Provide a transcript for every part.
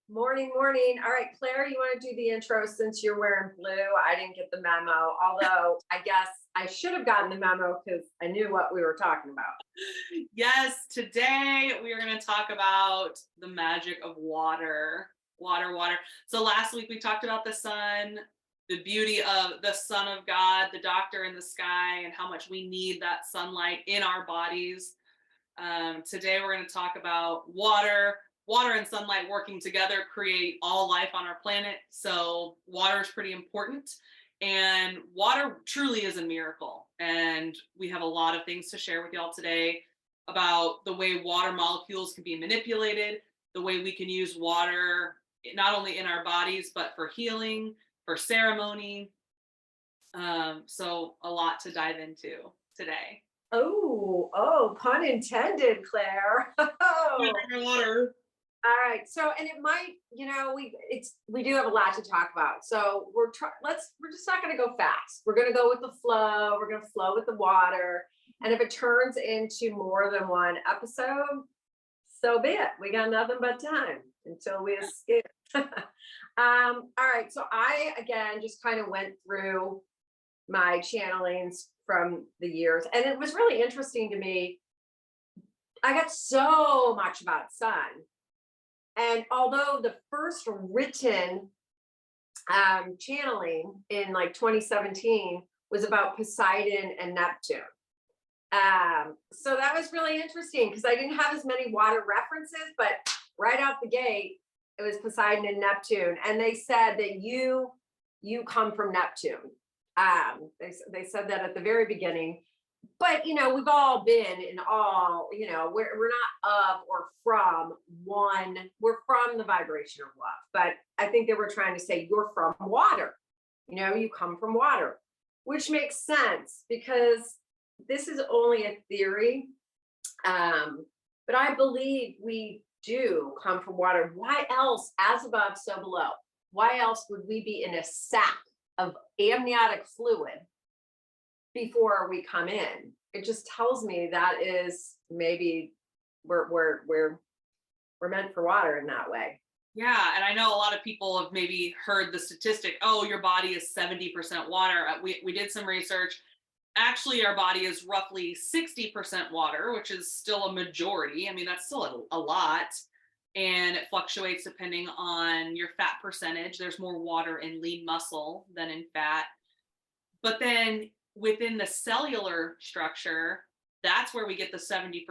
Morning, morning. All right, Claire, you want to do the intro since you're wearing blue? I didn't get the memo, although I guess I should have gotten the memo because I knew what we were talking about. Yes, today we are going to talk about the magic of water. Water. So last week we talked about the sun, the beauty of the Son of God, the doctor in the sky, and how much we need that sunlight in our bodies. Today we're going to talk about water. Water and sunlight working together create all life on our planet. So water is pretty important. And water truly is a miracle. And we have a lot of things to share with y'all today about the way water molecules can be manipulated, the way we can use water not only in our bodies, but for healing, for ceremony. So a lot to dive into today. Pun intended, Claire. Oh, Water. all right. So, and it might, we do have a lot to talk about. So we're just not going to go fast. We're going to go with the flow. We're going to flow with the water. And if it turns into more than one episode, so be it. We got nothing but time until we escape. All right. So I, again, just kind of went through my channelings from the years, and it was really interesting to me. I got so much about sun. And although the first written channeling in like 2017 was about Poseidon and Neptune. So that was really interesting because I didn't have as many water references, but right out the gate, it was Poseidon and Neptune. And they said that you come from Neptune. They said that at the very beginning. But we've all been in all, we're not of or from one, we're from the vibration of love. But I think they were trying to say you're from water, you come from water, which makes sense because this is only a theory. But I believe we do come from water. Why else, as above, so below? Why else would we be in a sack of amniotic fluid before we come in? It just tells me that is maybe we're meant for water in that way. Yeah, and I know a lot of people have maybe heard the statistic, oh, your body is 70% water. We did some research. Actually, our body is roughly 60% water, which is still a majority. I mean, that's still a lot. And it fluctuates depending on your fat percentage. There's more water in lean muscle than in fat. But then within the cellular structure, that's where we get the 70%.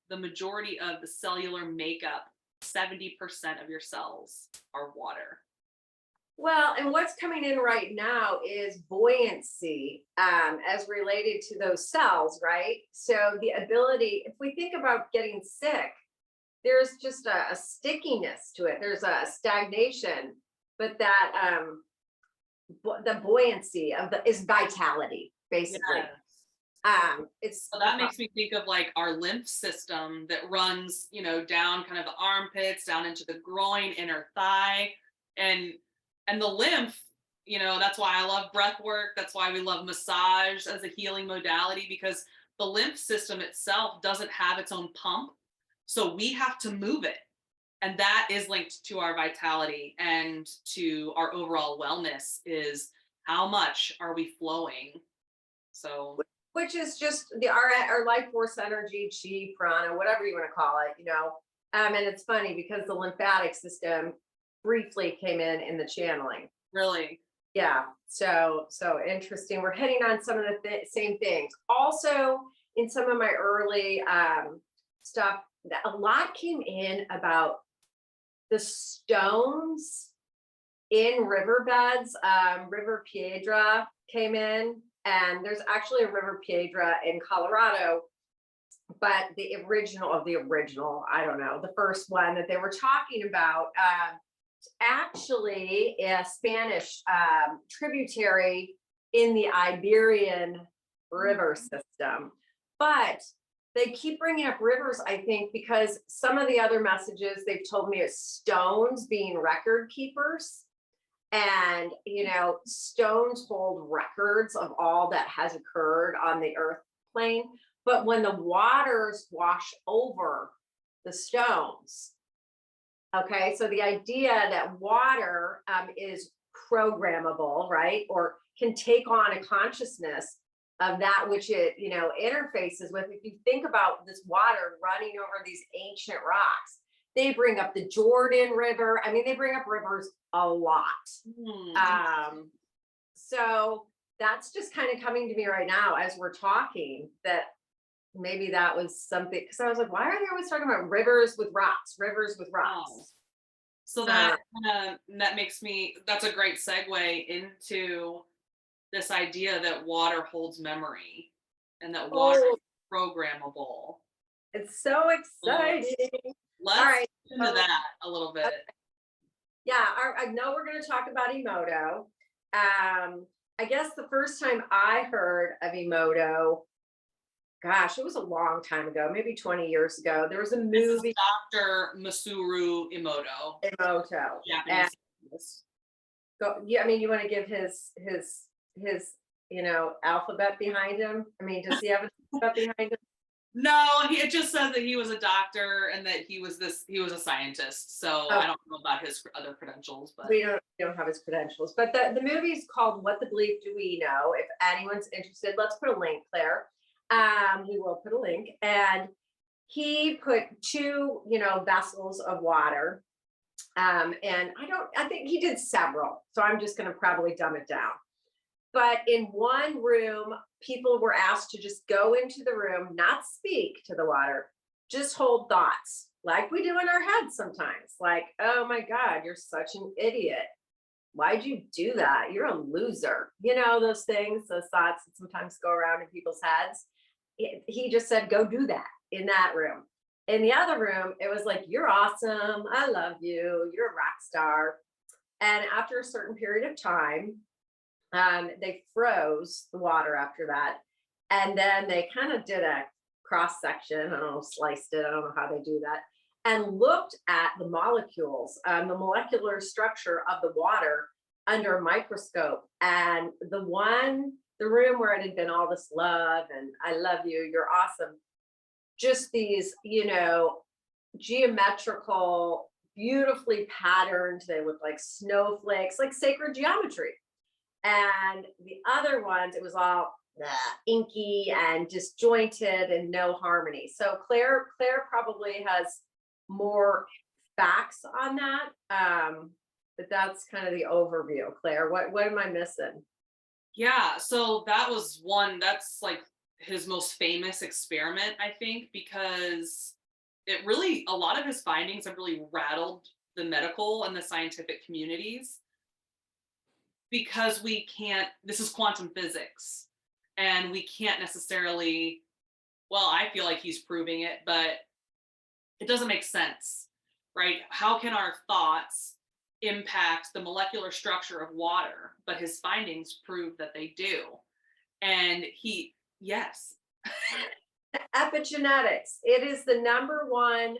The majority of the cellular makeup, 70% of your cells are water. Well, and what's coming in right now is buoyancy as related to those cells, right? So the ability, if we think about getting sick, there's just a stickiness to it. There's a stagnation, but that the buoyancy of is vitality, basically. Yes. It's So that makes me think of like our lymph system that runs, down kind of the armpits, down into the groin, inner thigh, and the lymph, that's why I love breath work. That's why we love massage as a healing modality, because the lymph system itself doesn't have its own pump. So we have to move it. And that is linked to our vitality and to our overall wellness, is how much are we flowing? So which is just our life force energy, chi, prana, whatever you want to call it, and it's funny because the lymphatic system briefly came in the channeling. really, Yeah, so interesting. We're hitting on some of the same things. Also, in some of my early stuff, a lot came in about the stones in riverbeds. River Piedra came in, and there's actually a River Piedra in Colorado, but the original, I don't know, the first one that they were talking about, actually a Spanish tributary in the Iberian river system. But they keep bringing up rivers, I think, because some of the other messages they've told me is stones being record keepers. And, stones hold records of all that has occurred on the earth plane. But when the waters wash over the stones, Okay, so the idea that water is programmable, right, or can take on a consciousness of that which it, interfaces with. If you think about this water running over these ancient rocks, they bring up the Jordan River. I mean, they bring up rivers a lot. Um, so that's just kind of coming to me right now as we're talking, that maybe that was something, because I was like, why are they always talking about rivers with rocks, rivers with Oh. rocks? So that makes me, that's a great segue into this idea that water holds memory and that water Oh, is programmable. it's so So exciting. All let's right. get into So, that a little bit. yeah, I know we're going to talk about Emoto. I guess the first time I heard of Emoto, gosh, it was a long time ago, maybe 20 years ago. There was a This is movie, Dr. Masaru Emoto, Emoto. And Japanese scientist. I mean, you want to give his alphabet behind him? I mean, does he have an alphabet behind him? No, it just says that he was a doctor and that he was a scientist. So Oh, I don't know about his other credentials, but we don't have his credentials. But the movie's called What the Bleep Do We Know? If anyone's interested, let's put a link, Claire. We will put a link. And he put two, vessels of water. And I think he did several. So I'm just going to probably dumb it down. But in one room, people were asked to just go into the room, not speak to the water, just hold thoughts like we do in our heads sometimes. Like, oh my God, you're such an idiot. Why'd you do that? You're a loser. Those things, those thoughts that sometimes go around in people's heads. He just said, go do that in that room. In the other room, it was like, you're awesome. I love you. You're a rock star. And after a certain period of time, they froze the water after that. And then they kind of did a cross section, I don't know, sliced it, I don't know how they do that, and looked at the molecules, the molecular structure of the water under a microscope. And the room where it had been all this love and I love you, you're awesome, just these, geometrical, beautifully patterned, they look like snowflakes, like sacred geometry. And the other ones, it was all inky and disjointed and no harmony. So Claire probably has more facts on that. But that's kind of the overview. Claire, what am I missing? yeah, so that's like his most famous experiment, I think, because a lot of his findings have really rattled the medical and the scientific communities because this is quantum physics and we can't necessarily, well, I feel like he's proving it, but it doesn't make sense, right? How can our thoughts impact the molecular structure of water? But his findings prove that they do. And yes. Epigenetics. It is the number one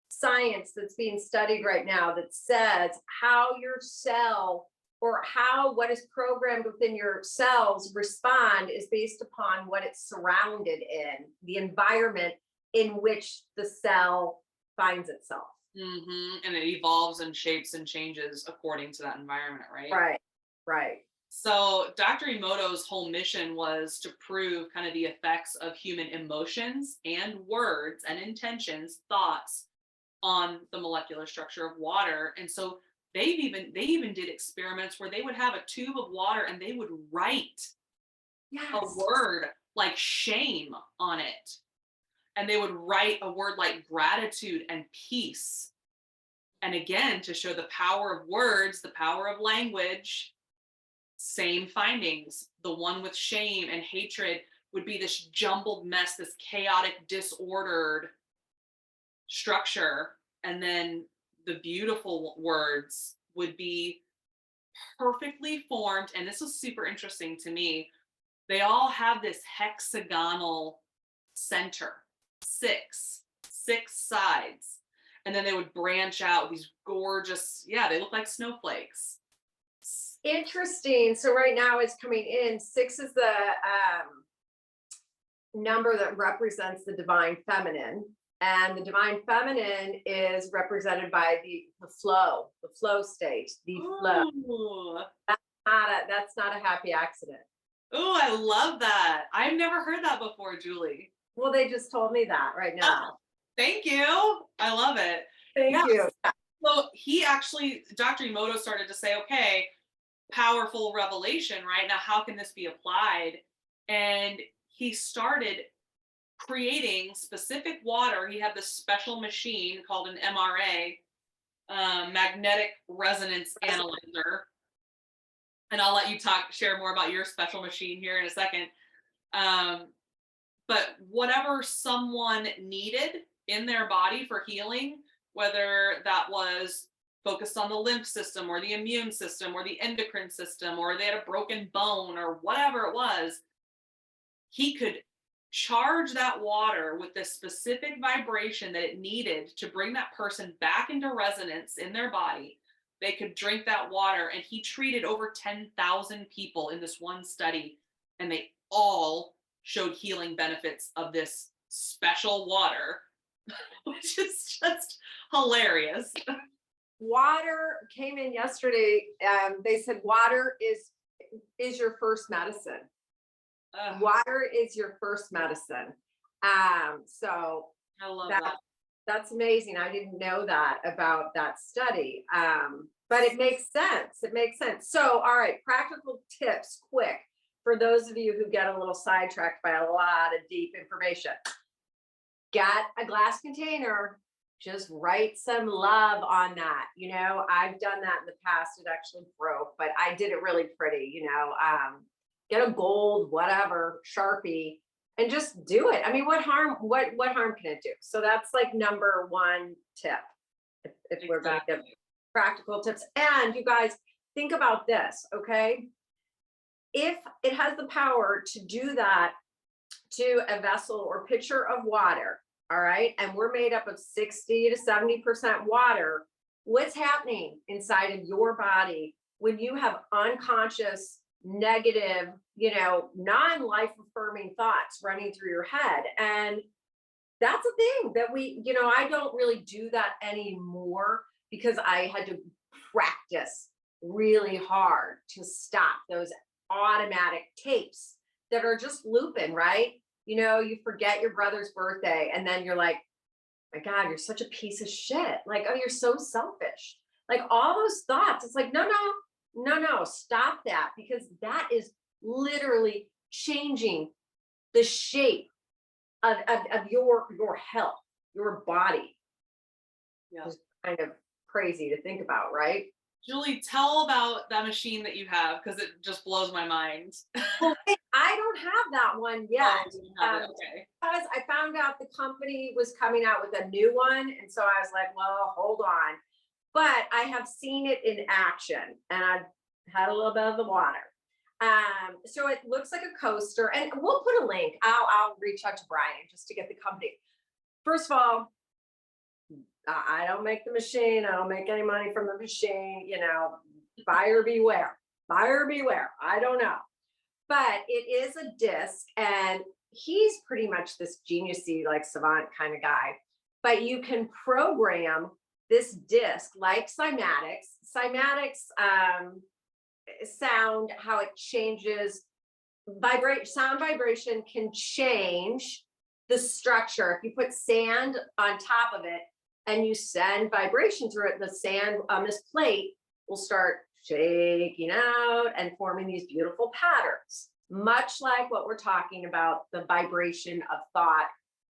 science that's being studied right now that says how your cell or how what is programmed within your cells respond is based upon what it's surrounded in, the environment in which the cell finds itself. And it evolves and shapes and changes according to that environment, right? Right. So Dr. Emoto's whole mission was to prove kind of the effects of human emotions and words and intentions, thoughts on the molecular structure of water. And so they even did experiments where they would have a tube of water and they would write a word like shame on it. And they would write a word like gratitude and peace. And again, to show the power of words, the power of language, same findings. The one with shame and hatred would be this jumbled mess, this chaotic, disordered structure. And then the beautiful words would be perfectly formed. And this was super interesting to me. They all have this hexagonal center, six sides. And then they would branch out these gorgeous, they look like snowflakes. Interesting. So right now it's coming in. 6 is the number that represents the divine feminine. And the divine feminine is represented by the flow state, the flow. Ooh. That's not a happy accident. Ooh, I love that. I've never heard that before, Julie. Well, they just told me that right Oh, now. thank you. I love it. Thank Yeah. you. So he actually, Dr. Emoto started to say, okay, powerful revelation, right? Now, how can this be applied? And he started creating specific water. He had this special machine called an MRA, magnetic resonance analyzer. And I'll let you share more about your special machine here in a second. Um, but whatever someone needed in their body for healing, whether that was focused on the lymph system or the immune system or the endocrine system, or they had a broken bone or whatever it was, he could charge that water with the specific vibration that it needed to bring that person back into resonance in their body. They could drink that water, and he treated over 10,000 people in this one study, and they all showed healing benefits of this special water, which is just hilarious. Water came in yesterday. They said water is your first medicine. Water is your first medicine. So I love that. That's amazing. I didn't know that about that study. But it makes sense. It makes sense. So, all right, practical tips, quick, for those of you who get a little sidetracked by a lot of deep information. Got a glass container, just write some love on that. I've done that in the past. It actually broke, but I did it really pretty, get a gold, whatever, Sharpie, and just do it. I mean, what harm can it do? So that's like number one tip. If we're going to give practical tips. And you guys, think about this, okay? If it has the power to do that to a vessel or pitcher of water, all right, and we're made up of 60 to 70% water, what's happening inside of your body when you have unconscious, negative, non-life affirming thoughts running through your head? And that's a thing that I don't really do that anymore, because I had to practice really hard to stop those automatic tapes that are just looping, right? You forget your brother's birthday, and then you're like, my God, you're such a piece of shit. Like, oh, you're so selfish. Like, all those thoughts. It's like, no, stop that, because that is literally changing the shape of your health, your body. Yeah. It's kind of crazy to think about, right? Julie, tell about that machine that you have, because it just blows my mind. Well, I don't have that one yet. Okay. Because I found out the company was coming out with a new one. And so I was like, well, hold on. But I have seen it in action, and I've had a little bit of the water. So it looks like a coaster, and we'll put a link. I'll reach out to Brian just to get the company. First of all, I don't make the machine. I don't make any money from the machine. Buyer beware. Buyer beware. I don't know. But it is a disc, and he's pretty much this geniusy, like savant kind of guy. But you can program this disc like cymatics. Cymatics sound, how it changes, sound vibration can change the structure. If you put sand on top of it and you send vibration through it, the sand on this plate will start shaking out and forming these beautiful patterns, much like what we're talking about, the vibration of thought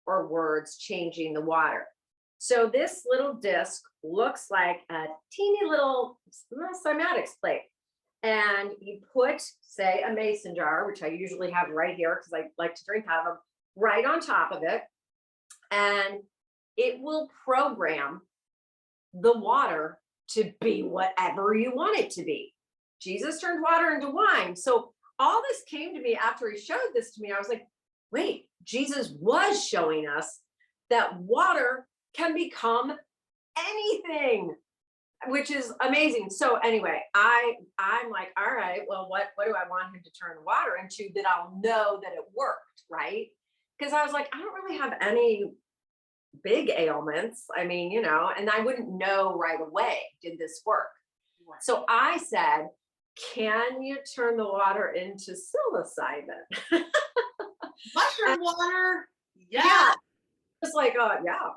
or words changing the water. So this little disc looks like a teeny little cymatics plate. And you put, say, a mason jar, which I usually have right here because I like to drink out of them, right on top of it. And it will program the water to be whatever you want it to be. Jesus turned water into wine. So all this came to me after he showed this to me. I was like, wait, Jesus was showing us that water can become anything, which is amazing. So anyway, I'm like, all right, well, what do I want him to turn water into that I'll know that it worked, right? Because I was like, I don't really have any big ailments. I mean, and I wouldn't know right away, did this work? Right. So I said, can you turn the water into psilocybin? Mushroom water. Yeah. Yeah. It's like, yeah,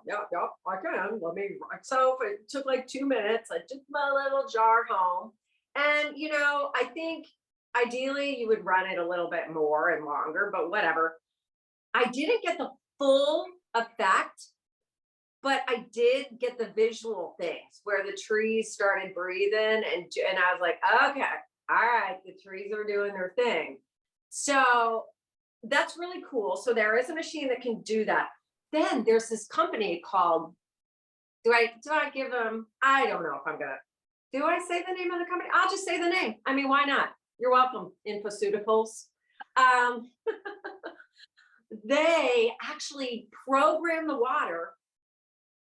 I can. Let me. So it took like 2 minutes. I took my little jar home. And, I think ideally you would run it a little bit more and longer, but whatever. I didn't get the full effect, but I did get the visual things where the trees started breathing, and I was like, okay, all right, the trees are doing their thing. So that's really cool. So there is a machine that can do that. Then there's this company called, do I give them, I don't know if I'm gonna, do I say the name of the company? I'll just say the name. I mean, why not? You're welcome, Infoceuticals. Um, they actually program the water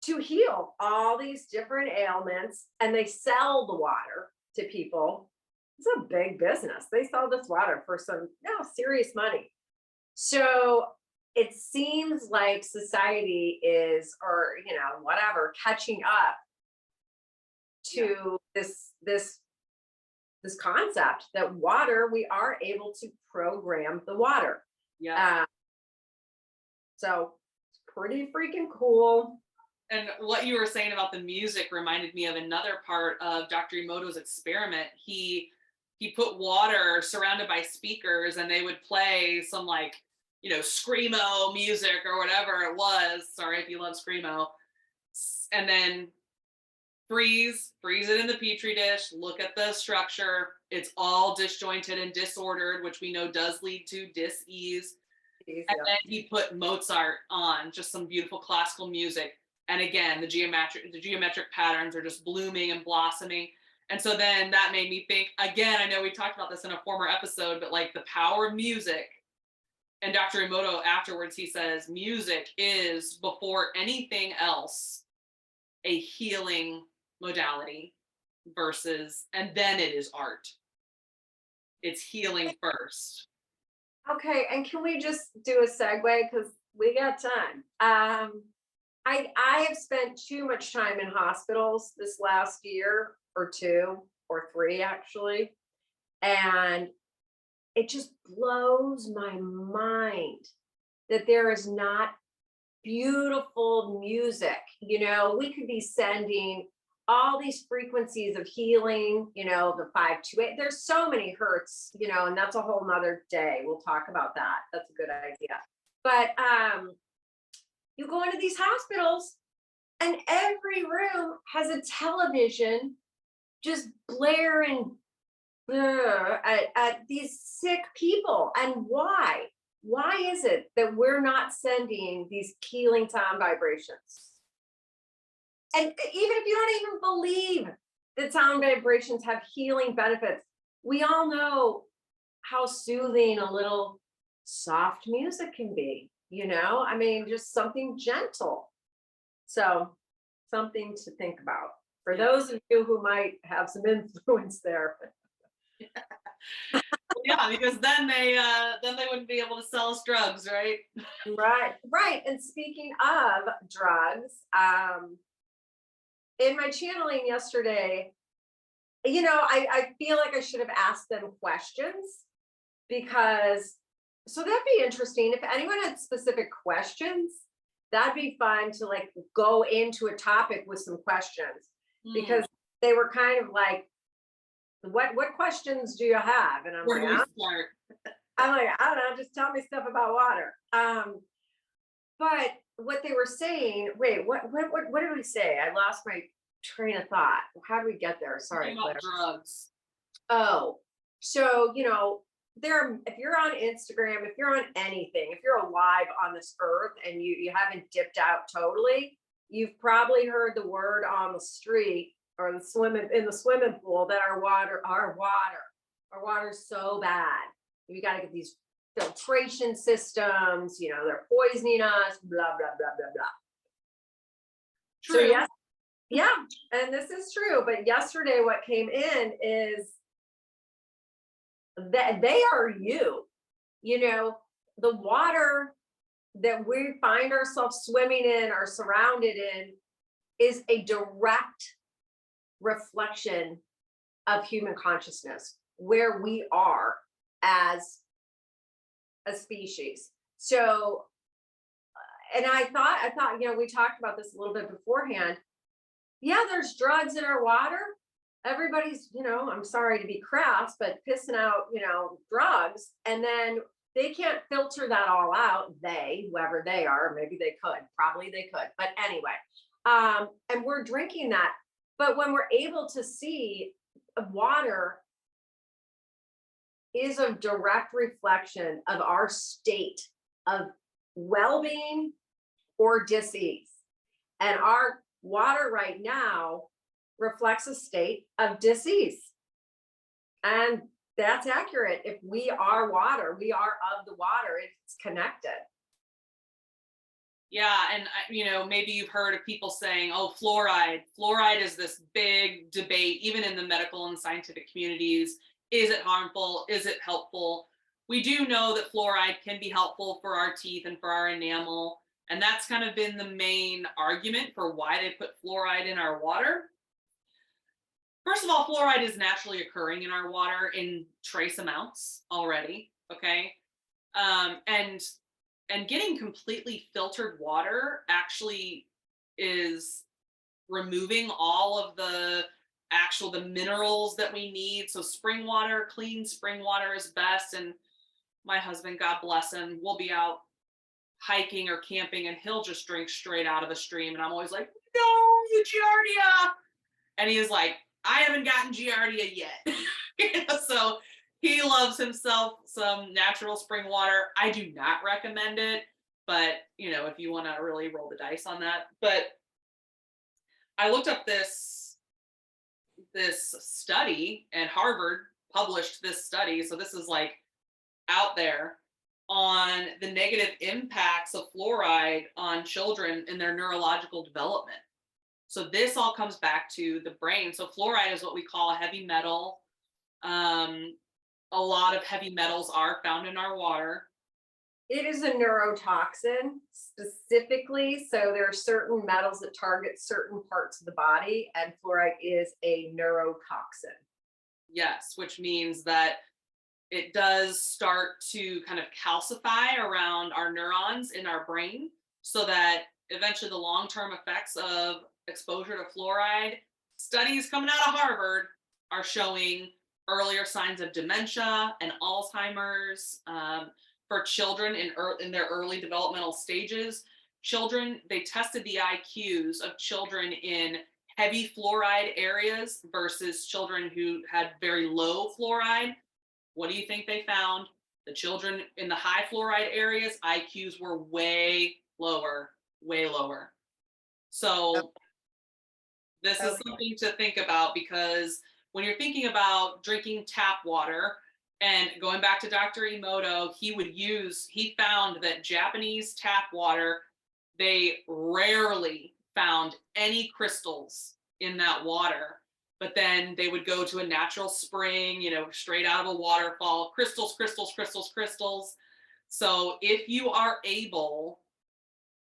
to heal all these different ailments, and they sell the water to people. It's a big business. They sell this water for some serious money. So it seems like society is, or whatever, catching up to this concept that water, we are able to program the water. Yeah. So it's pretty freaking cool. And what you were saying about the music reminded me of another part of Dr. Emoto's experiment. He put water surrounded by speakers, and they would play some like, screamo music or whatever it was. Sorry if you love screamo. And then freeze it in the petri dish. Look at the structure. It's all disjointed and disordered, which we know does lead to dis-ease. And then he put Mozart on, just some beautiful classical music. And again, the geometric patterns are just blooming and blossoming. And so then that made me think, again, I know we talked about this in a former episode, but like the power of music. And Dr. Emoto afterwards, he says, music is, before anything else, a healing modality and then it is art. It's healing first. Okay, and can we just do a segue, because we got time? I have spent too much time in hospitals this last year or two or three, actually, and it just blows my mind that there is not beautiful music. We could be sending all these frequencies of healing, the 528. There's so many hertz, and that's a whole nother day. We'll talk about that. That's a good idea. But you go into these hospitals, and every room has a television just blaring at these sick people. And why? Why is it that we're not sending these healing sound vibrations? And even if you don't even believe that sound vibrations have healing benefits, we all know how soothing a little soft music can be, I mean, just something gentle. So something to think about for those of you who might have some influence there. Yeah, because then they wouldn't be able to sell us drugs, right? Right. And speaking of drugs, in my channeling yesterday, I feel like I should have asked them questions, because so that'd be interesting. If anyone had specific questions, that'd be fun to like go into a topic with some questions, because they were kind of like, what questions do you have? And Where do we start? I'm like, I don't know, just tell me stuff about water. But what they were saying, wait, what did we say? I lost my train of thought. How do we get there? Sorry, about drugs. Oh, so if you're on Instagram, if you're on anything, if you're alive on this earth and you haven't dipped out totally, you've probably heard the word on the street or in the swimming pool that our water's so bad. We got to get these filtration systems, they're poisoning us, blah, blah, blah, blah, blah. True. So yes, yeah, and this is true. But yesterday what came in is that they are the water that we find ourselves swimming in or surrounded in is a direct reflection of human consciousness, where we are as a species. So, and I thought, we talked about this a little bit beforehand. Yeah, there's drugs in our water. Everybody's, I'm sorry to be crass, but pissing out, drugs. And then they can't filter that all out. Whoever they are, maybe they could, probably they could. But anyway, and we're drinking that. But when we're able to see water is a direct reflection of our state of well-being or disease. And our water right now reflects a state of disease. And that's accurate. If we are water, we are of the water, it's connected. Yeah, and maybe you've heard of people saying, "Oh, fluoride." Fluoride is this big debate, even in the medical and scientific communities. Is it harmful? Is it helpful? We do know that fluoride can be helpful for our teeth and for our enamel, and that's kind of been the main argument for why they put fluoride in our water. First of all, fluoride is naturally occurring in our water in trace amounts already. Okay, and getting completely filtered water actually is removing all of the minerals that we need. So spring water, clean spring water is best. And my husband, God bless him, will be out hiking or camping and he'll just drink straight out of the stream. And I'm always like, no, you Giardia. And he is like, I haven't gotten Giardia yet. So he loves himself some natural spring water. I do not recommend it, but if you want to really roll the dice on that. But I looked up this study, and Harvard published this study. So this is like out there on the negative impacts of fluoride on children in their neurological development. So this all comes back to the brain. So fluoride is what we call a heavy metal. A lot of heavy metals are found in our water. It is a neurotoxin specifically. So there are certain metals that target certain parts of the body, and fluoride is a neurotoxin. Yes, which means that it does start to kind of calcify around our neurons in our brain, so that eventually the long-term effects of exposure to fluoride, studies coming out of Harvard are showing earlier signs of dementia and Alzheimer's for children in their early developmental stages. Children, they tested the IQs of children in heavy fluoride areas versus children who had very low fluoride. What do you think they found? The children in the high fluoride areas, IQs were way lower, way lower. So this is something to think about, because when you're thinking about drinking tap water, and going back to Dr. Emoto, he found that Japanese tap water, they rarely found any crystals in that water. But then they would go to a natural spring, straight out of a waterfall, crystals, crystals, crystals, crystals. So if you are able,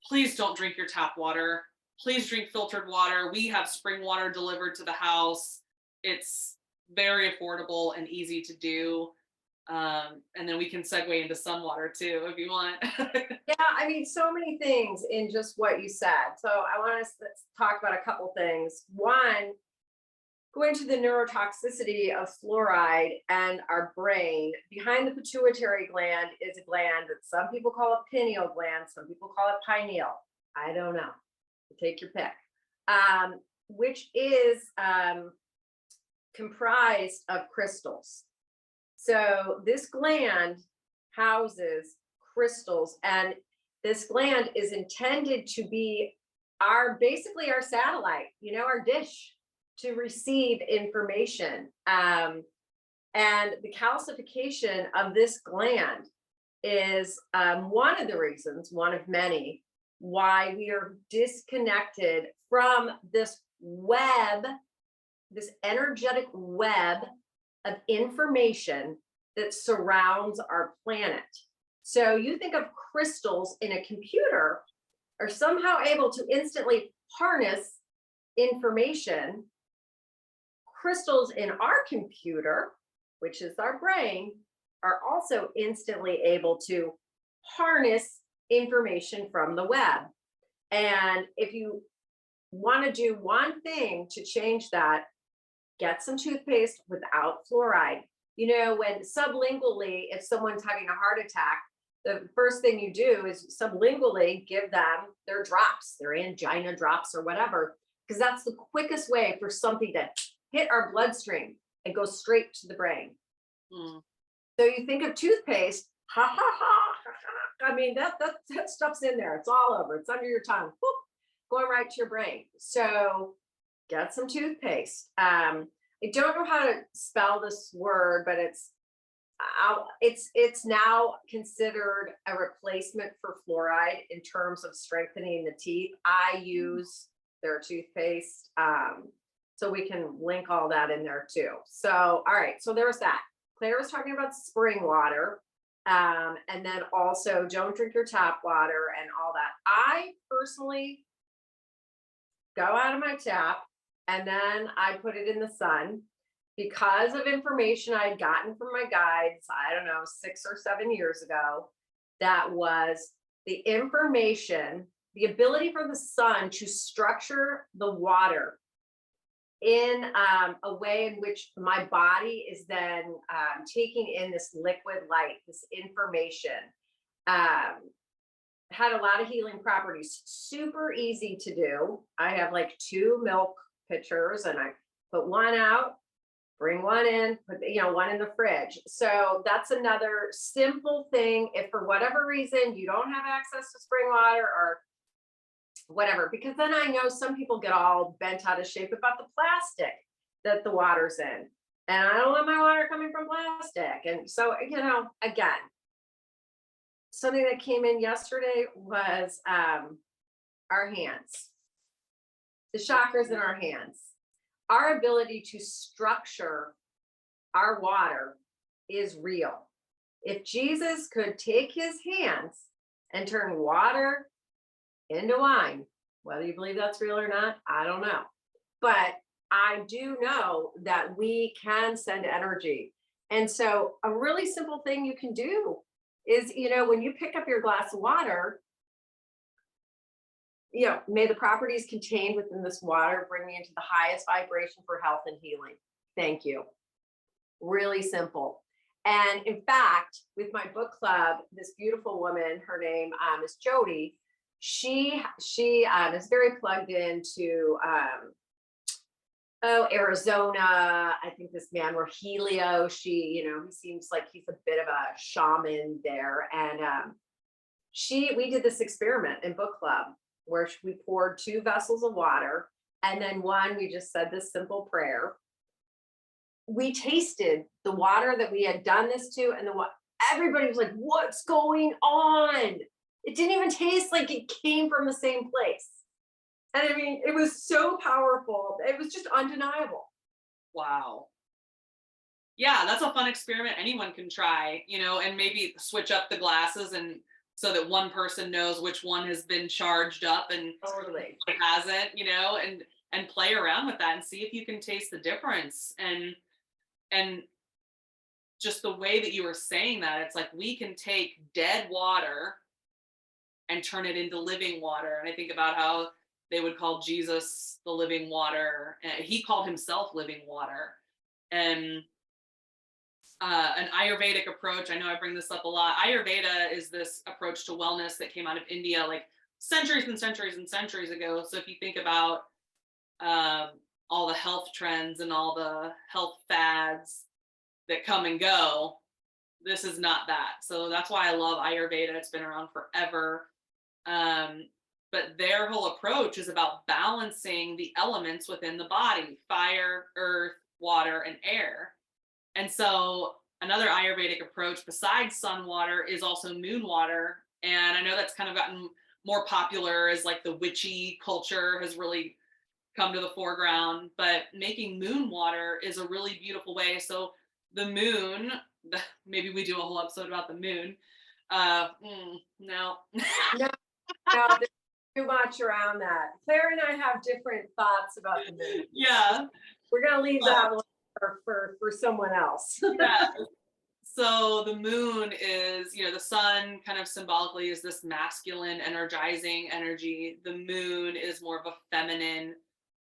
please don't drink your tap water. Please drink filtered water. We have spring water delivered to the house. It's very affordable and easy to do. And then we can segue into sun water too, if you want. Yeah, I mean, so many things in just what you said. So I want us to talk about a couple things. One, going to the neurotoxicity of fluoride and our brain. Behind the pituitary gland is a gland that some people call a pineal gland, some people call it pineal. I don't know. Take your pick. Which is comprised of crystals. So this gland houses crystals, and this gland is intended to be basically our satellite, our dish to receive information. And the calcification of this gland is one of the reasons, one of many, why we are disconnected from this web, this energetic web of information that surrounds our planet. So you think of crystals in a computer are somehow able to instantly harness information. Crystals in our computer, which is our brain, are also instantly able to harness information from the web. And if you want to do one thing to change that, get some toothpaste without fluoride. You know, when sublingually, if someone's having a heart attack, the first thing you do is sublingually give them their drops, their angina drops or whatever, because that's the quickest way for something to hit our bloodstream and go straight to the brain. Mm. So you think of toothpaste, ha ha ha, ha, ha. I mean, that stuff's in there. It's all over. It's under your tongue, whoop, going right to your brain. So get some toothpaste. I don't know how to spell this word, but it's now considered a replacement for fluoride in terms of strengthening the teeth. I use their toothpaste. So we can link all that in there too. So, all right. So there's that. Claire was talking about spring water. And then also don't drink your tap water and all that. I personally go out of my tap and then I put it in the sun because of information I'd gotten from my guides, I don't know, 6 or 7 years ago. That was the information, the ability for the sun to structure the water in a way in which my body is then taking in this liquid light, this information. Had a lot of healing properties, super easy to do. I have like 2 milk pitchers and I put one out, bring one in, put one in the fridge. So that's another simple thing. If for whatever reason you don't have access to spring water or whatever, because then I know some people get all bent out of shape about the plastic that the water's in. And I don't want my water coming from plastic. And so, again, something that came in yesterday was our hands, the chakras in our hands. Our ability to structure our water is real. If Jesus could take his hands and turn water into wine, whether you believe that's real or not, I don't know. But I do know that we can send energy. And so a really simple thing you can do is, when you pick up your glass of water, may the properties contained within this water bring me into the highest vibration for health and healing. Thank you. Really simple. And in fact, with my book club, this beautiful woman, her name is Jody. She is very plugged into Arizona. I think this man Rogelio. He seems like he's a bit of a shaman there. And we did this experiment in book club where we poured 2 vessels of water, and then we just said this simple prayer. We tasted the water that we had done this to, and everybody was like, "What's going on?" It didn't even taste like it came from the same place. And I mean, it was so powerful. It was just undeniable. Wow. Yeah, that's a fun experiment anyone can try, and maybe switch up the glasses and so that one person knows which one has been charged up and Totally hasn't, and play around with that and see if you can taste the difference. And just the way that you were saying that, it's like we can take dead water and turn it into living water. And I think about how they would call Jesus the living water. And he called himself living water. And an Ayurvedic approach, I know I bring this up a lot. Ayurveda is this approach to wellness that came out of India like centuries and centuries and centuries ago. So if you think about all the health trends and all the health fads that come and go, this is not that. So that's why I love Ayurveda. It's been around forever. But their whole approach is about balancing the elements within the body: fire, earth, water, and air. And so another Ayurvedic approach besides sun water is also moon water. And I know that's kind of gotten more popular as like the witchy culture has really come to the foreground, but making moon water is a really beautiful way. So the moon, maybe we do a whole episode about the moon, No. No, no, there's too much around that. Claire and I have different thoughts about the moon. Yeah. We're gonna leave But that one for someone else. yeah. So the moon is, the sun kind of symbolically is this masculine, energizing energy. The moon is more of a feminine,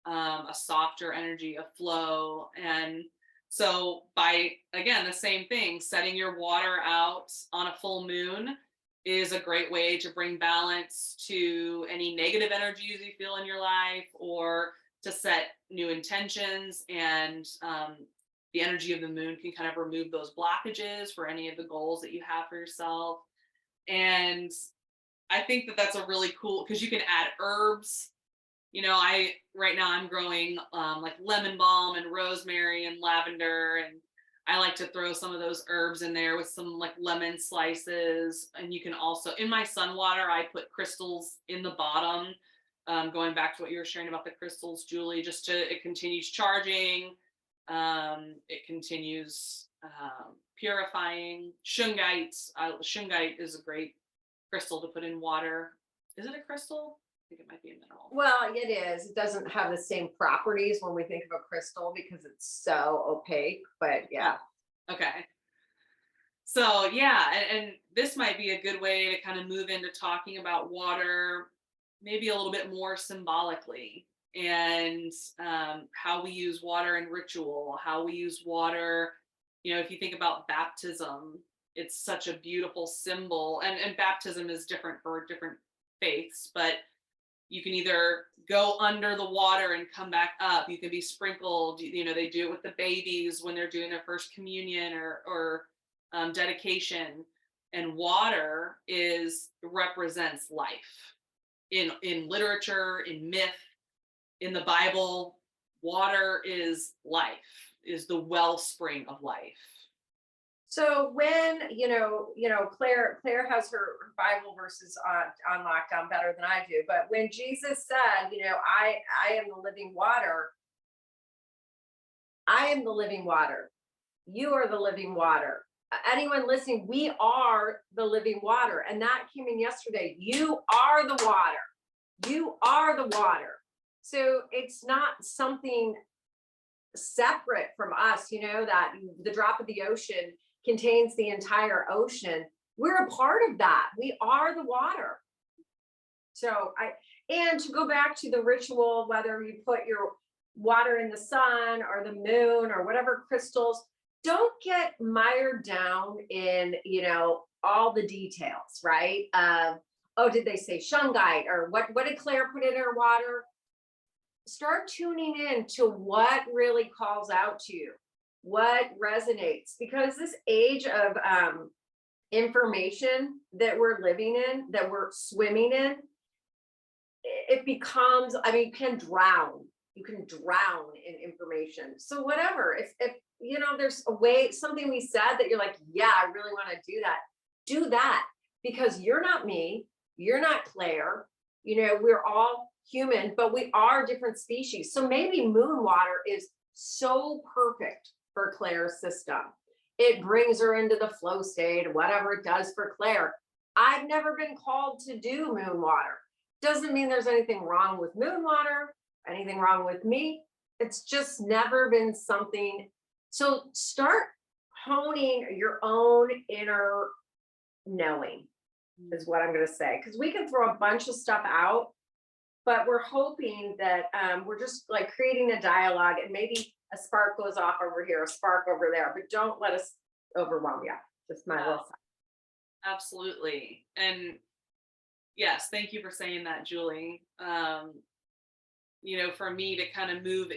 a softer energy, a flow. And so by, again, the same thing, setting your water out on a full moon is a great way to bring balance to any negative energies you feel in your life, or to set new intentions. And the energy of the moon can kind of remove those blockages for any of the goals that you have for yourself. And I think that that's a really cool, because you can add herbs. I right now I'm growing like lemon balm and rosemary and lavender, and I like to throw some of those herbs in there with some like lemon slices. And you can also, in my sun water, I put crystals in the bottom. Going back to what you were sharing about the crystals, Julie, just it continues charging. It continues purifying. Shungite is a great crystal to put in water. Is it a crystal? I think it might be a mineral. Well, it is. It doesn't have the same properties when we think of a crystal because it's so opaque, but yeah. Okay. So yeah, and this might be a good way to kind of move into talking about water, maybe a little bit more symbolically, and how we use water in ritual, how we use water. If you think about baptism, it's such a beautiful symbol, and baptism is different for different faiths, but you can either go under the water and come back up. You can be sprinkled. They do it with the babies when they're doing their first communion or dedication. And water represents life in literature, in myth, in the Bible. Water is life, is the wellspring of life. So when Claire has her Bible verses on lockdown better than I do, but when Jesus said, I am the living water, I am the living water, you are the living water. Anyone listening, we are the living water, and that came in yesterday. You are the water. You are the water. So it's not something separate from us, that the drop of the ocean contains the entire ocean. We're a part of that. We are the water. And to go back to the ritual, whether you put your water in the sun or the moon or whatever crystals, don't get mired down in, all the details, right? Oh, did they say shungite, or what did Claire put in her water? Start tuning in to what really calls out to you, what resonates, because this age of information that we're living in, that we're swimming in, it becomes, you can drown. You can drown in information. So whatever, if there's a way, something we said that you're like, yeah, I really want to do that, because you're not me, you're not Claire. We're all human, but we are different species. So maybe moon water is so perfect for Claire's system. It brings her into the flow state, whatever it does for Claire. I've never been called to do moon water. Doesn't mean there's anything wrong with moon water, anything wrong with me. It's just never been something. So start honing your own inner knowing, is what I'm going to say, because we can throw a bunch of stuff out, but we're hoping that we're just like creating a dialogue, and maybe a spark goes off over here, a spark over there, but don't let us overwhelm you. Just my little side. Absolutely. And yes, thank you for saying that, Julie. For me to kind of move,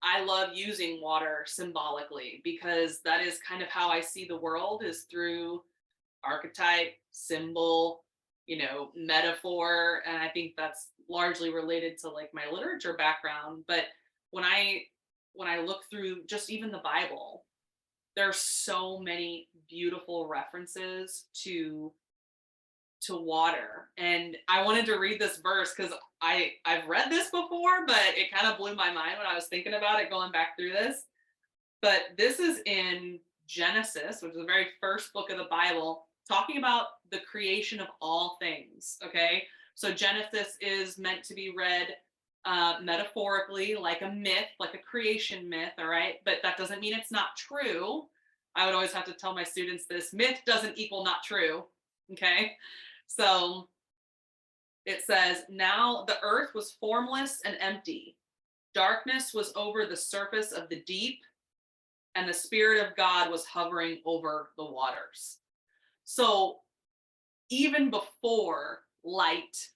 I love using water symbolically, because that is kind of how I see the world, is through archetype, symbol, metaphor. And I think that's largely related to like my literature background. But when I look through just even the Bible, there's so many beautiful references to water. And I wanted to read this verse because I've read this before, but it kind of blew my mind when I was thinking about it, going back through this. But this is in Genesis, which is the very first book of the Bible. talking about the creation of all things. Okay, so Genesis is meant to be read metaphorically, like a myth, like a creation myth. All right, but that doesn't mean it's not true. I would always have to tell my students this: myth doesn't equal not true. Okay, so it says, now the earth was formless and empty. Darkness was over the surface of the deep, and the Spirit of God was hovering over the waters. So even before light,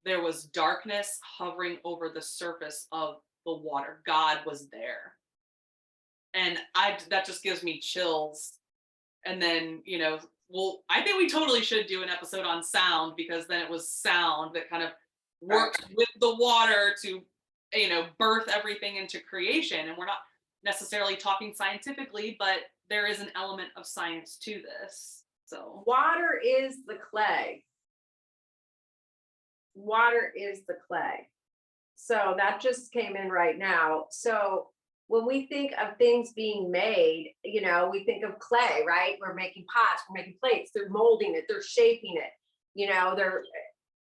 there was darkness hovering over the surface of the water. God was there. And that just gives me chills. And then, well, I think we totally should do an episode on sound, because then it was sound that kind of worked with the water to, birth everything into creation. And we're not necessarily talking scientifically, but there is an element of science to this. So Water is the clay. Water is the clay. So that just came in right now. So when we think of things being made, we think of clay, right? We're making pots, we're making plates, they're molding it, they're shaping it, they're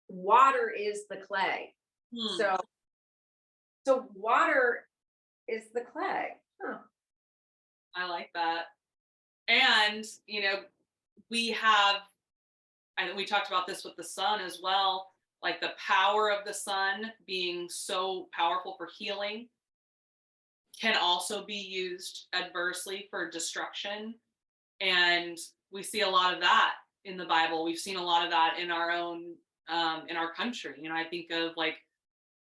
water is the clay. So water is the clay. Huh. I like that. And, we have, and we talked about this with the sun as well, like the power of the sun being so powerful for healing can also be used adversely for destruction. And we see a lot of that in the Bible. We've seen a lot of that in our own, in our country. I think of like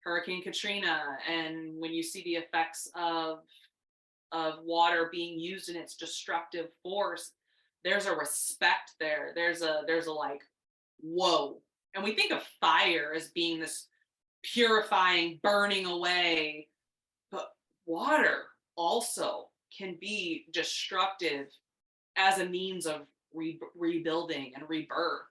Hurricane Katrina, and when you see the effects of water being used in its destructive force, there's a respect there. There's a like, whoa. And we think of fire as being this purifying, burning away, but water also can be destructive as a means of rebuilding and rebirth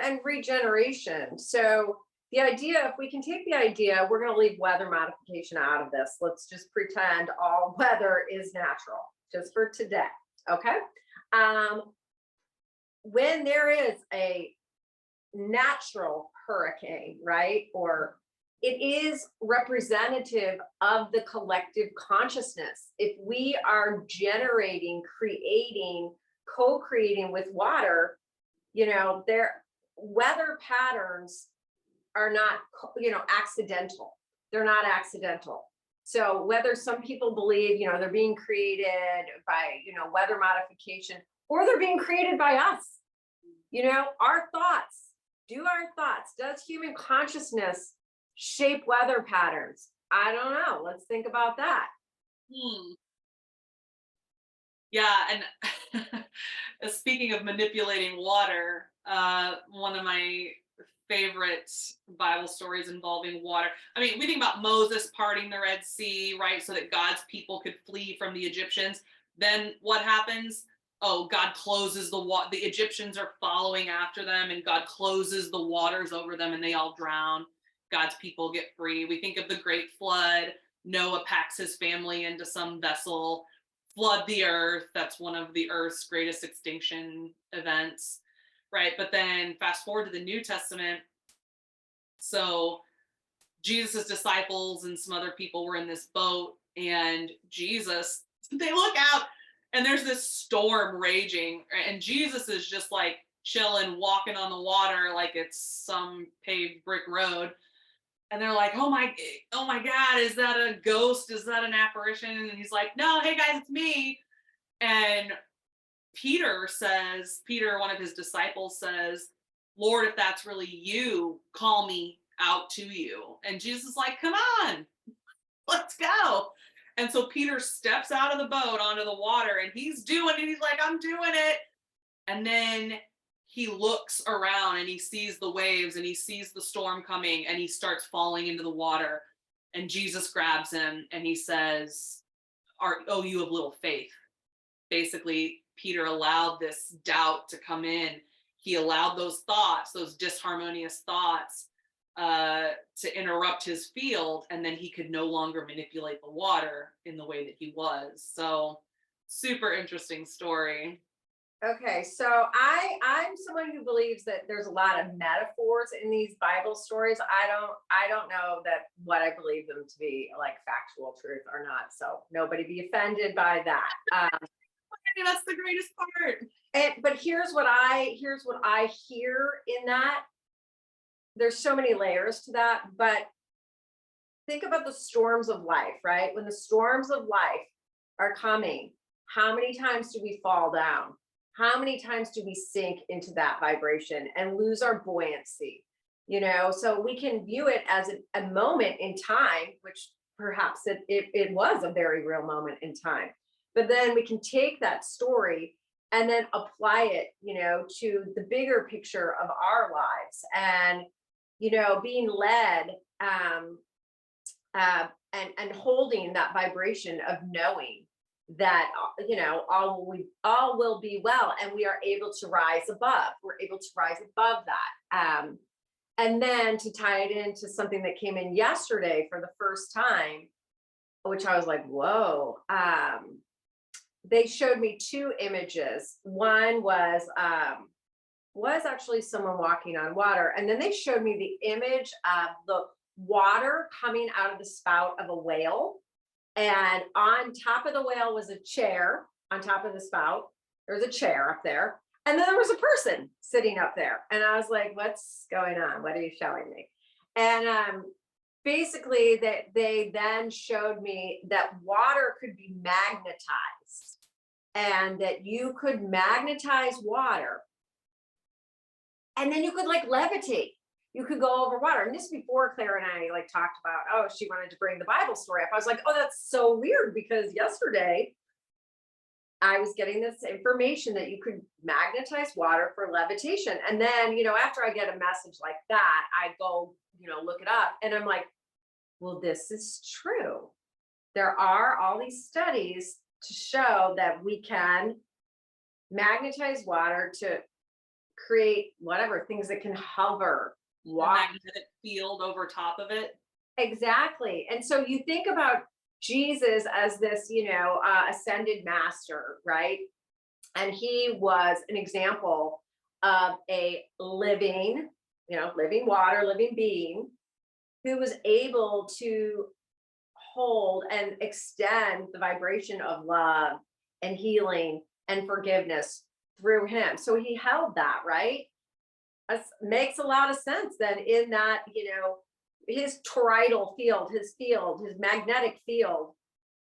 And regeneration. So the idea, if we can take the idea, we're going to leave weather modification out of this. Let's just pretend all weather is natural, just for today. Okay. When there is a natural hurricane, right? Or it is representative of the collective consciousness. If we are generating, creating, co-creating with water, their weather patterns are not, accidental. They're not accidental. So whether some people believe, they're being created by, weather modification, or they're being created by us, our thoughts, does human consciousness shape weather patterns? I don't know. Let's think about that. Yeah, and speaking of manipulating water, one of my favorite Bible stories involving water. I mean, we think about Moses parting the Red Sea, right, so that God's people could flee from the Egyptians. Then what happens? Oh, God closes the water. The Egyptians are following after them, and God closes the waters over them, and they all drown. God's people get free. We think of the Great Flood. Noah packs his family into some vessel, flood the earth. That's one of the earth's greatest extinction events, right? But then fast forward to the New Testament. So Jesus's disciples and some other people were in this boat, and Jesus, they look out and there's this storm raging, and Jesus is just like chilling, walking on the water like it's some paved brick road. And they're like, oh my God, is that a ghost? Is that an apparition? And he's like, no, hey guys, it's me. And Peter, one of his disciples says, Lord, if that's really you, call me out to you. And Jesus is like, come on, let's go. And so Peter steps out of the boat onto the water, and he's doing it. He's like, I'm doing it. And then he looks around and he sees the waves and he sees the storm coming, and he starts falling into the water. And Jesus grabs him and he says, oh, you have little faith. Basically, Peter allowed this doubt to come in. He allowed those thoughts, those disharmonious thoughts, to interrupt his field, and then he could no longer manipulate the water in the way that he was. So super interesting story. Okay, so I'm someone who believes that there's a lot of metaphors in these Bible stories. I don't know that what I believe them to be like factual truth or not. So nobody be offended by that. That's the greatest part. But here's what I hear in that. There's so many layers to that, but think about the storms of life, right? When the storms of life are coming, how many times do we fall down? How many times do we sink into that vibration and lose our buoyancy? So we can view it as a moment in time, which perhaps it was a very real moment in time. But then we can take that story and then apply it, to the bigger picture of our lives and, being led and holding that vibration of knowing that all will be well, and we are able to rise above. We're able to rise above that. And then to tie it into something that came in yesterday for the first time, which I was like, whoa. They showed me two images. One was actually someone walking on water, and then they showed me the image of the water coming out of the spout of a whale, and on top of the whale was a chair. On top of the spout there was a chair up there, and then there was a person sitting up there, and I was like, what's going on? What are you showing me? And basically that they then showed me that water could be magnetized, and that you could magnetize water, and then you could like levitate. You could go over water. And this before Claire and I like talked about, oh, she wanted to bring the Bible story up. I was like, oh, that's so weird, because yesterday I was getting this information that you could magnetize water for levitation. And then, after I get a message like that, I go, look it up, and I'm like, well, this is true. There are all these studies to show that we can magnetize water to create whatever things that can hover. The magnetic field over top of it. Exactly. And so you think about Jesus as this, ascended master, right? And he was an example of a living water, living being who was able to hold and extend the vibration of love and healing and forgiveness through him. So he held that, right? That makes a lot of sense then in that, his toroidal field, his magnetic field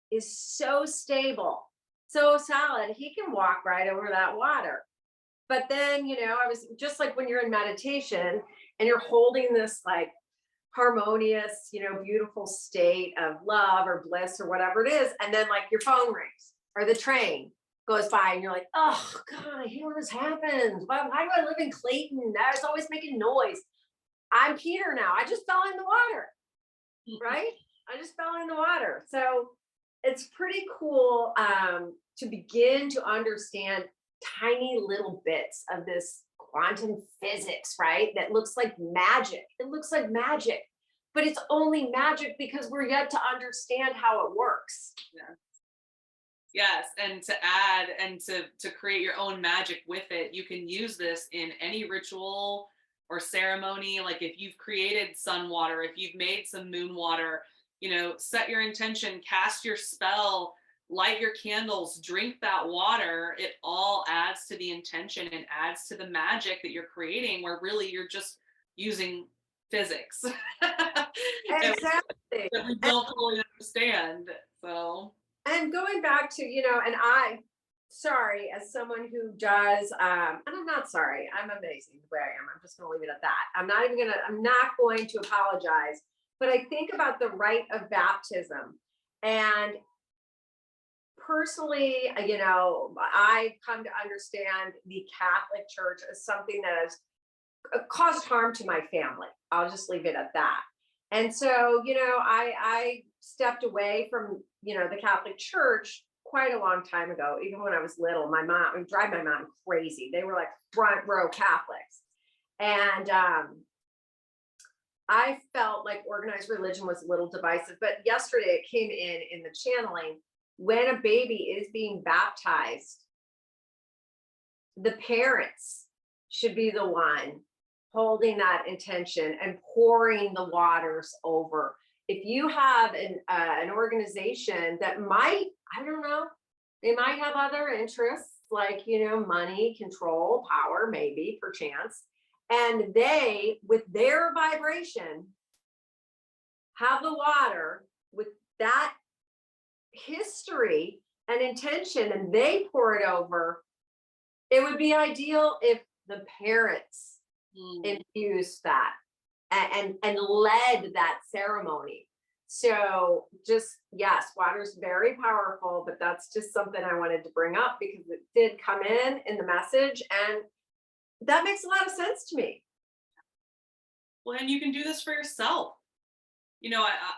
is so stable, so solid, he can walk right over that water. But then, I was just like when you're in meditation and you're holding this like harmonious, beautiful state of love or bliss or whatever it is. And then like your phone rings or the train goes by and you're like, oh God, I hate when this happens. Why do I live in Clayton? That is always making noise. I'm Peter now. I just fell in the water, right? I just fell in the water. So it's pretty cool to begin to understand tiny little bits of this quantum physics, right? That looks like magic. It looks like magic, but it's only magic because we're yet to understand how it works. Yeah. Yes, and to add and to create your own magic with it, you can use this in any ritual or ceremony. Like if you've created sun water, if you've made some moon water, set your intention, cast your spell, light your candles, drink that water. It all adds to the intention and adds to the magic that you're creating, where really you're just using physics Exactly. that we don't fully understand. So And going back to, and sorry, as someone who does, and I'm not sorry, I'm amazing the way I am. I'm just going to leave it at that. I'm not going to apologize, but I think about the rite of baptism. And personally, I've come to understand the Catholic Church as something that has caused harm to my family. I'll just leave it at that. And so, I stepped away from, the Catholic Church quite a long time ago. Even when I was little, my mom would drive my mom crazy. They were like front row Catholics. And I felt like organized religion was a little divisive. But yesterday it came in the channeling when a baby is being baptized. the parents should be the one holding that intention and pouring the waters over. If you have an organization that might, I don't know, they might have other interests like, money, control, power, maybe perchance, and they, with their vibration, have the water with that history and intention, and they pour it over. It would be ideal if the parents infused that and led that ceremony. So just, yes, water's very powerful, but that's just something I wanted to bring up because it did come in the message, and that makes a lot of sense to me. Well, and you can do this for yourself.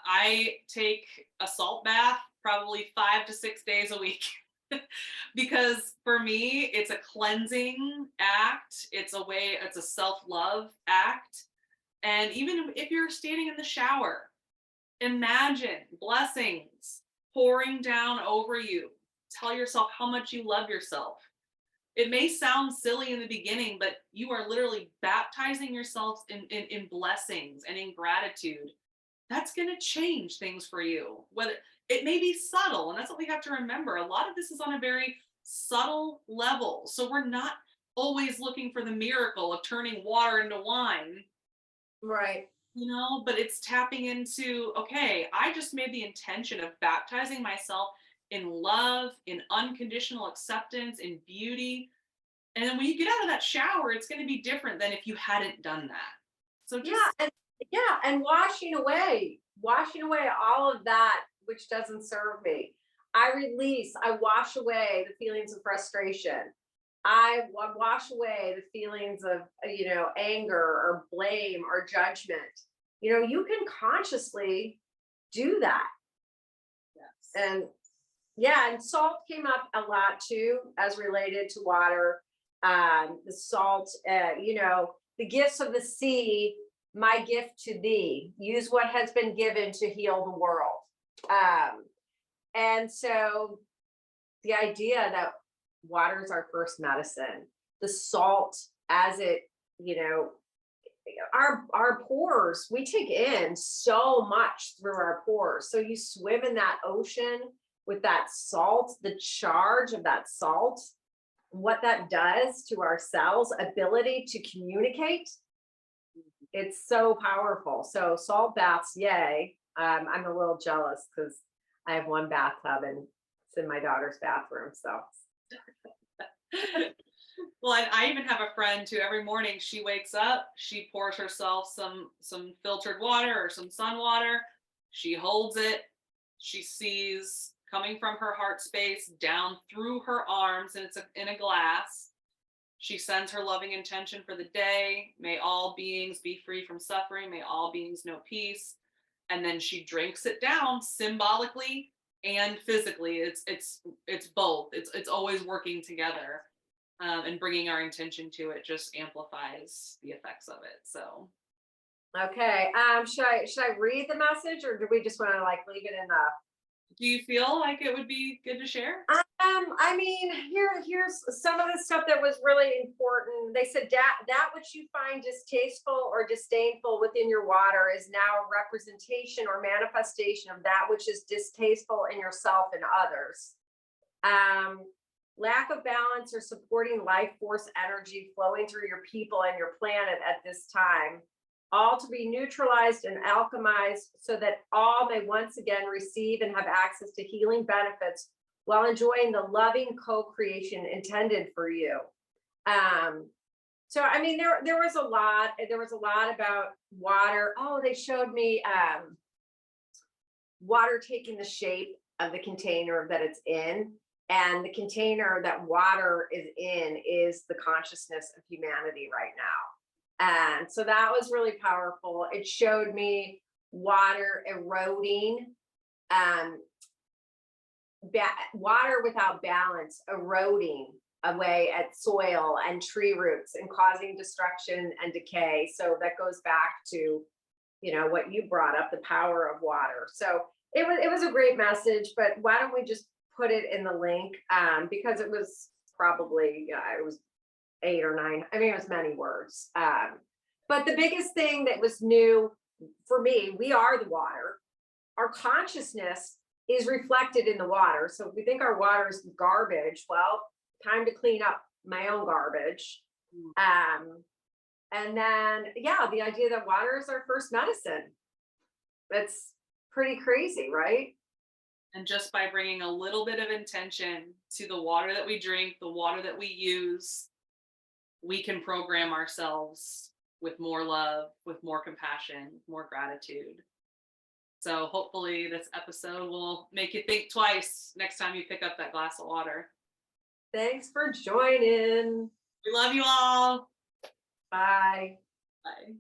I take a salt bath probably 5 to 6 days a week because for me, it's a cleansing act. It's a self-love act. And even if you're standing in the shower, imagine blessings pouring down over you. Tell yourself how much you love yourself. It may sound silly in the beginning, but you are literally baptizing yourself in blessings and in gratitude. That's going to change things for you. Whether it may be subtle, and that's what we have to remember. A lot of this is on a very subtle level. So we're not always looking for the miracle of turning water into wine, Right. but it's tapping into, okay, I just made the intention of baptizing myself in love, in unconditional acceptance, in beauty. And then when you get out of that shower, it's going to be different than if you hadn't done that. So just And washing away all of that which doesn't serve me. I release, I wash away the feelings of frustration. I wash away the feelings of, anger or blame or judgment. You can consciously do that. yes. And yeah, and salt came up a lot too, as related to water. The salt, the gifts of the sea, my gift to thee. Use what has been given to heal the world. And so the idea that water is our first medicine, the salt as it, our pores, we take in so much through our pores. So you swim in that ocean with that salt, the charge of that salt, what that does to our cells, ability to communicate. It's so powerful. So salt baths, yay. I'm a little jealous because I have one bathtub and it's in my daughter's bathroom. So Well, and I even have a friend who every morning she wakes up, she pours herself some filtered water or some sun water. She holds it. She sees coming from her heart space down through her arms, and it's in a glass. She sends her loving intention for the day. May all beings be free from suffering. May all beings know peace. And then she drinks it down symbolically and physically. It's both. It's always working together. And bringing our intention to it just amplifies the effects of it. So okay. Should I read the message, or do we just want to leave it in the? do you feel like it would be good to share? I mean, here's some of the stuff that was really important. They said that which you find distasteful or disdainful within your water is now a representation or manifestation of that which is distasteful in yourself and others. Lack of balance or supporting life force energy flowing through your people and your planet at this time, all to be neutralized and alchemized so that all may once again receive and have access to healing benefits while enjoying the loving co-creation intended for you. So I mean, there was a lot about water. Oh, they showed me water taking the shape of the container that it's in. And the container that water is in is the consciousness of humanity right now. And so that was really powerful. It showed me water eroding, water without balance eroding away at soil and tree roots and causing destruction and decay. So that goes back to, what you brought up, the power of water. So it was a great message, but why don't we just put it in the link, because it was probably, it was 8 or 9. I mean, it was many words. But the biggest thing that was new for me, we are the water. Our consciousness is reflected in the water. So if we think our water is garbage, well, time to clean up my own garbage. And then, yeah, the idea that water is our first medicine. That's pretty crazy, right? And just by bringing a little bit of intention to the water that we drink, the water that we use, we can program ourselves with more love, with more compassion, more gratitude. So hopefully this episode will make you think twice next time you pick up that glass of water. Thanks for joining. We love you all. Bye. Bye.